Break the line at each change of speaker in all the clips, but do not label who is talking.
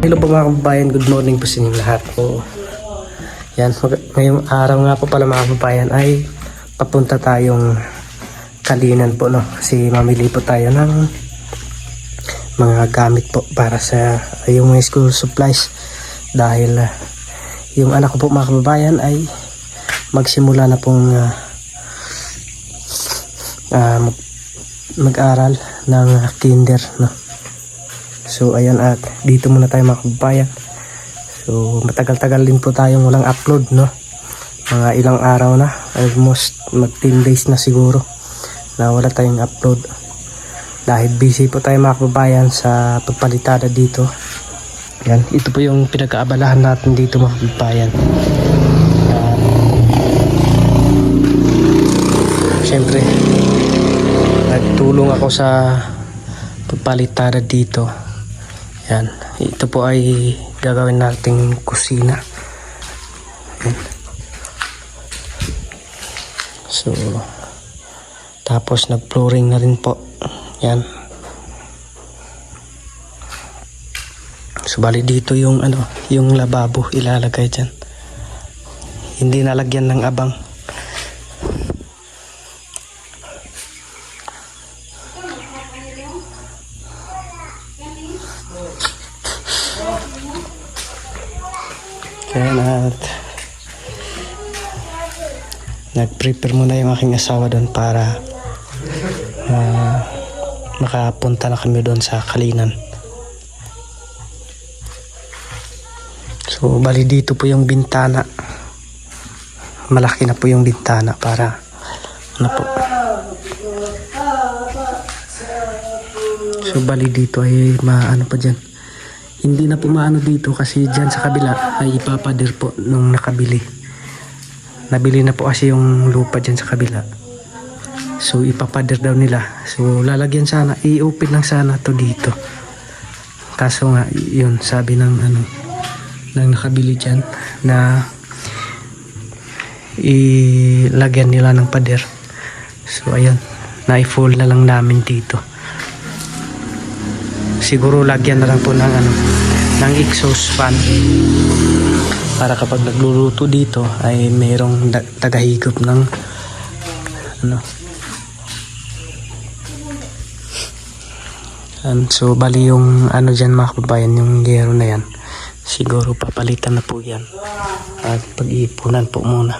Hello po mga kababayan, good morning po sa inyong lahat po. Yan, ngayong araw nga po pala mga kababayan ay papunta tayong Kalinan po, no? Kasi mamili po tayo ng mga gamit po para sa yung school supplies. Dahil yung anak ko po mga kababayan ay magsimula na pong mag-aral ng kinder, no? So ayan, at dito muna tayo mga kababayan. So matagal-tagal din po tayong walang upload, no? Mga ilang araw na, almost mag 10 days na siguro na wala tayong upload. Dahil busy po tayo mga kababayan sa pagpalitada dito. Yan, ito po yung pinag-aabalahan natin dito mga kababayan. Siyempre nagtulong ako sa pagpalitada dito. Yan, ito po ay gagawin nating kusina. Yan. So tapos nag-flooring na rin po. Yan. So bali dito yung yung lababo ilalagay diyan. Hindi nalagyan ng abang. Kaya nag-prepare muna yung aking asawa doon para makapunta na kami doon sa Kalinan. So bali dito po yung bintana, malaki na po yung bintana para po. So bali dito ay maano pa dyan, hindi na po maano dito kasi dyan sa kabila ay ipapader po nung nabili na po kasi yung lupa dyan sa kabila. So ipapader daw nila. So lalagyan sana, i-open lang sana to dito. Kaso nga yun, sabi ng nang nakabili dyan na ilagyan nila ng pader. So ayan, na-full na lang namin dito. Siguro lagyan na lang po ng exhaust fan para kapag nagluluto dito ay mayroong tagahigop ng so bali yung dyan mga kababayan, yung gero na yan siguro papalitan na po yan at pag-iipunan po muna.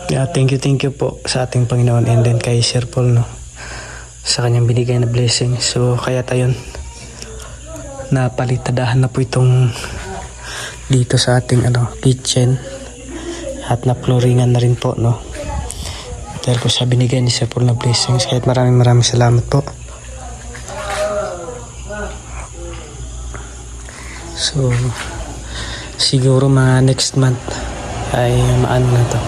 Thank you po sa ating Panginoon and then kay Sir Paul, no, sa kanyang binigay na blessing. So kaya tayo napalitadahan na po itong dito sa ating kitchen at na flooringan na rin po, no, dahil po sa binigay ni Sir Paul na blessings. Kahit maraming salamat po. So siguro mga next month ay maano na to,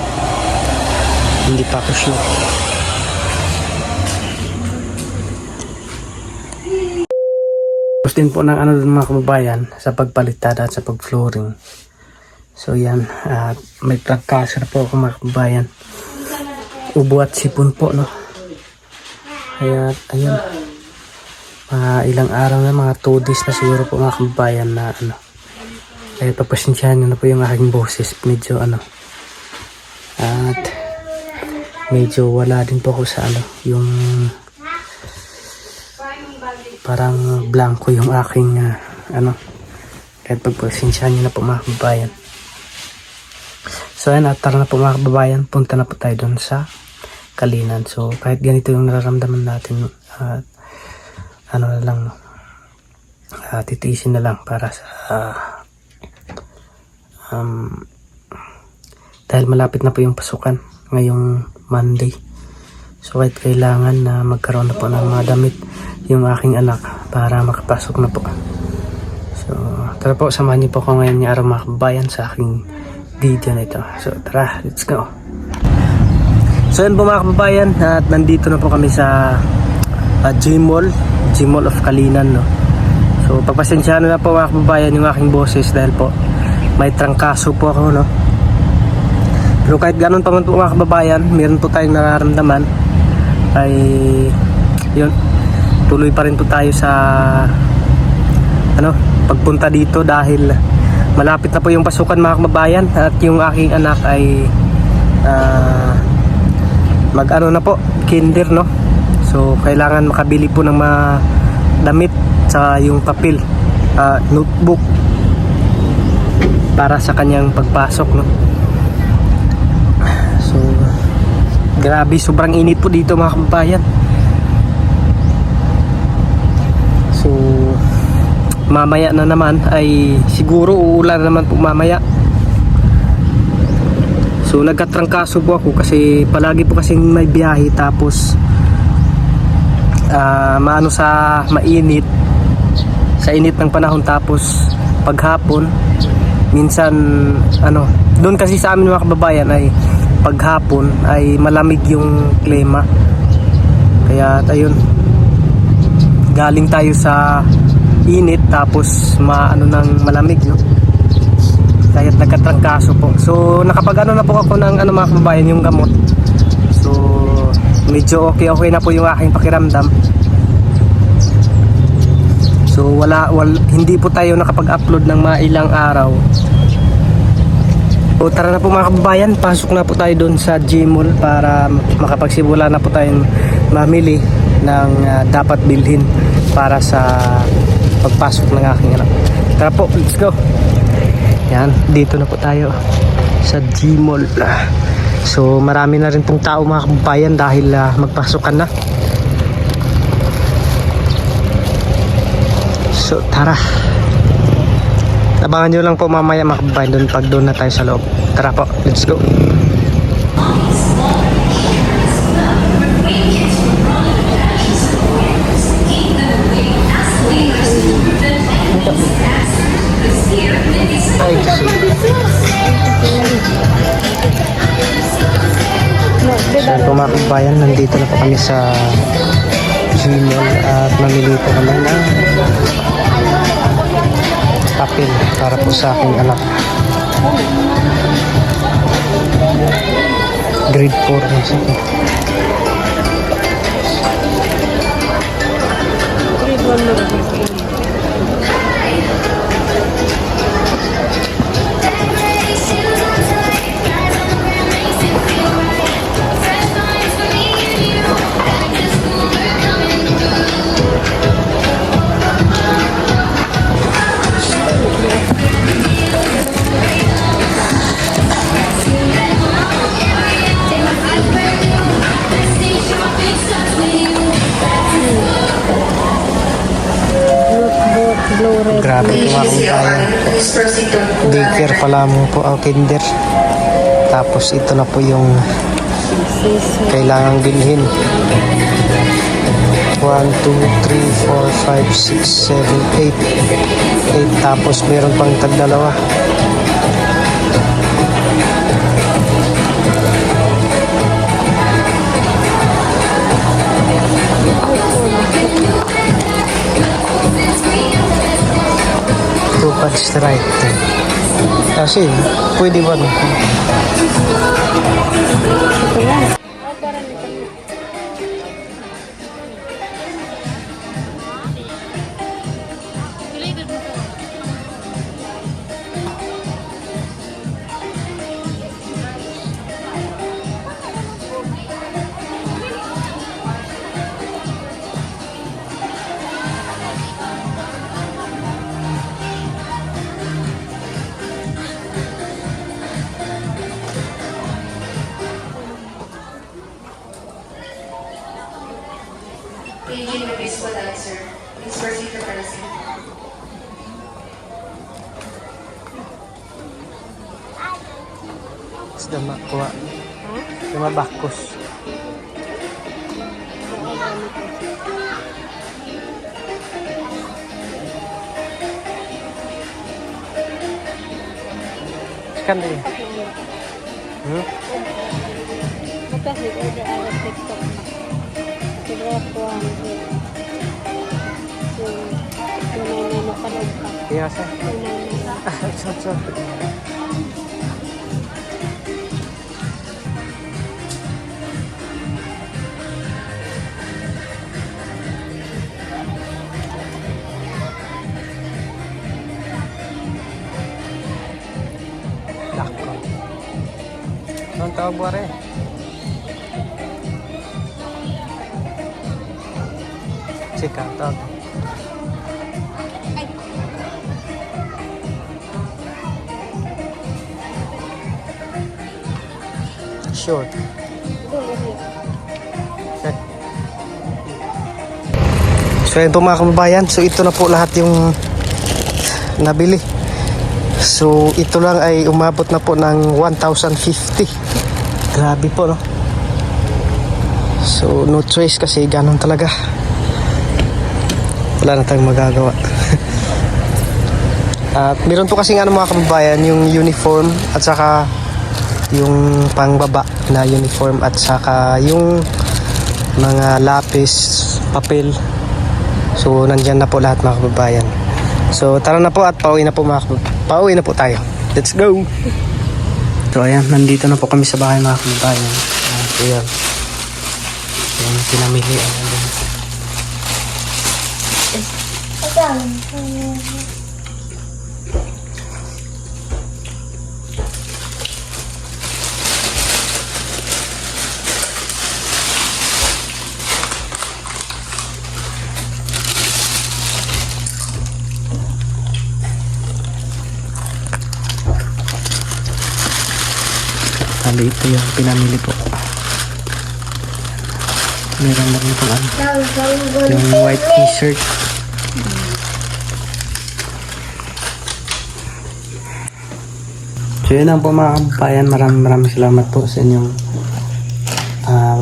hindi pa ako sure. Tapos din po ng mga kababayan sa pagpalitada at sa pag-flooring. So yan, may prangkasa po ako mga kababayan. Ubo at sipon po, no. Kaya ayun, ilang araw na, mga 2 days na siguro po mga kababayan na kaya papasensyahan nyo na po yung aking boses. Medyo at medyo wala din po ako sa yung parang blanco yung aking kahit pagpasensyahan nyo na po mga kababayan. So ayan, at tara na po mga kababayan, punta na po tayo doon sa Kalinan. So kahit ganito yung nararamdaman natin, na lang, titiisin na lang para sa dahil malapit na po yung pasukan ngayong Monday. So kahit kailangan na magkaroon na po ng mga damit yung aking anak para makapasok na po. So tara po, samahan niyo po ako ngayon yung araw mga kababayan sa aking video na ito. So tara, let's go. So yun po mga kababayan, at nandito na po kami sa G-Mall of Kalinan, no. So pagpasensyahan na po mga kababayan yung aking boses dahil po may trangkaso po ako, no. Pero kahit ganun pa man po mga kababayan, meron po tayong nararamdaman ay yun, tuloy pa rin po tayo sa pagpunta dito dahil malapit na po yung pasukan mga kababayan, at yung aking anak ay na po, kinder, no? So kailangan makabili po ng mga damit sa yung papel, notebook para sa kanyang pagpasok, no? So grabe, sobrang init po dito mga kababayan. So mamaya na naman ay siguro uulan naman po mamaya. So nagkatrangkaso po ako kasi palagi po kasing may biyahe, tapos maano sa mainit, sa init ng panahon, tapos paghapon minsan doon kasi sa amin mga kababayan ay paghapon ay malamig yung klima, kaya ayun, galing tayo sa init tapos ng malamig, no? Kaya nagkatrangkaso po. So nakapag na po ako ng mga kababayan, yung gamot. So medyo okay na po yung aking pakiramdam. So hindi po tayo nakapag-upload ng mga ilang araw. O tara na po mga kababayan, pasok na po tayo doon sa Gmall para makapagsimula na po tayong mamili ng dapat bilhin para sa pagpasok ng aking anak. Tara po, let's go. Yan, dito na po tayo sa Gmall. So marami na rin pong tao mga kababayan dahil magpasukan na. So tara, abangan nyo lang po mamaya mga kababayan pag doon na tayo sa loob. Tara po, let's go. So po mga kababayan, nandito na po kami sa Gmall at mamili po kami ng papel para po sa aking anak. Grade 4 na siya. Grade 1 na ba? Grabe po mga kababayan. Daycare pala mo po, kinder. Tapos ito na po yung kailangang bilhin. 1, 2, 3, 4, 5, 6, 7, 8. Tapos meron pang tagdalawa. Tupad strike. Kasi pwede ba?
Paging the baseball answer. Please proceed to person.
Sudah makuha. Cuma bakus. Kan deh.
Bukas di order ada TikTok. Berapa nemo ka daw pa.
Iya sah. Cocok. Anong tawag mo rin? Sika, tawag. Sure. Okay. So yun po mga kababayan. So ito na po lahat yung nabili. So ito lang ay umabot na po ng 1,050. Grabe po, no? So no choice kasi ganun talaga. Wala na tayong magagawa. At meron po kasi mga kababayan yung uniform at saka yung pangbaba na uniform at saka yung mga lapis, papel. So nandyan na po lahat mga kababayan. So tara na po at pauwi na po pauwi na po tayo. Let's go! So ayan, nandito na po kami sa bahay mga kababayan. Ayan. Ayan, pinamili. Ayan. Hali ito yung pinamili po. Meron na rin pang yung white t-shirt. So yun lang po mga kababayan. Maraming salamat po sa inyong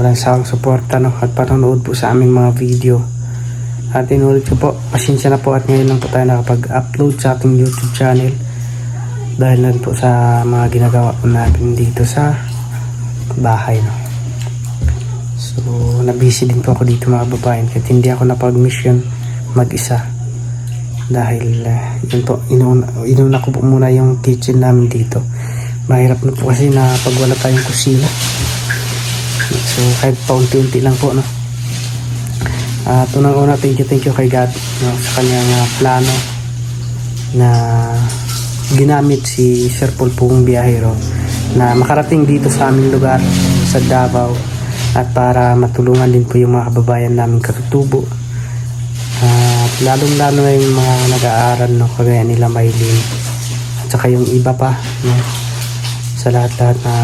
walang sawang suporta, no? At panonood po sa aming mga video. At inulit ko po, pasensya na po at ngayon lang po tayo nakapag-upload sa ating YouTube channel dahil na po sa mga ginagawa po natin dito sa bahay, no? So nabusy din po ako dito mga kababayan kahit hindi ako napag-mission mag-isa dahil yun po, inuna ko po muna yung kitchen namin dito. Mahirap na po kasi na pag wala tayong kusina. So kahit paunti-unti lang po, no? At unang-una, thank you kay God, no, sa kanyang plano na ginamit si Sir Paul Pong Biyahero na makarating dito sa aming lugar sa Davao at para matulungan din po yung mga kababayan namin katutubo. At lalong-lalo na yung mga nag-aaral, no, kagaya nila Maylin at saka yung iba pa, no, sa lahat-lahat na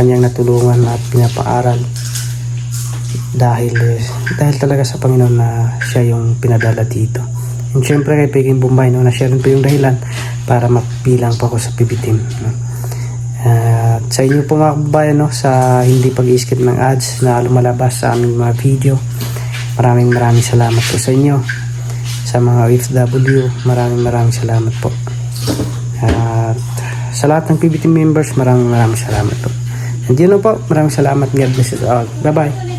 kanyang natulungan at pinapaaral dahil talaga sa Panginoon na siya yung pinadala dito. And syempre kay Peking Bombay, no, na siya rin po yung dahilan para mapilang po ako sa PB team, no. At sa inyo po mga kababayan, no, sa hindi pag-i-skip ng ads na lumalabas sa aming mga video, maraming salamat po sa inyo. Sa mga OFW, maraming salamat po. At sa lahat ng PB team members, maraming salamat po. And yun po, maraming salamat. God bless us all. Bye bye.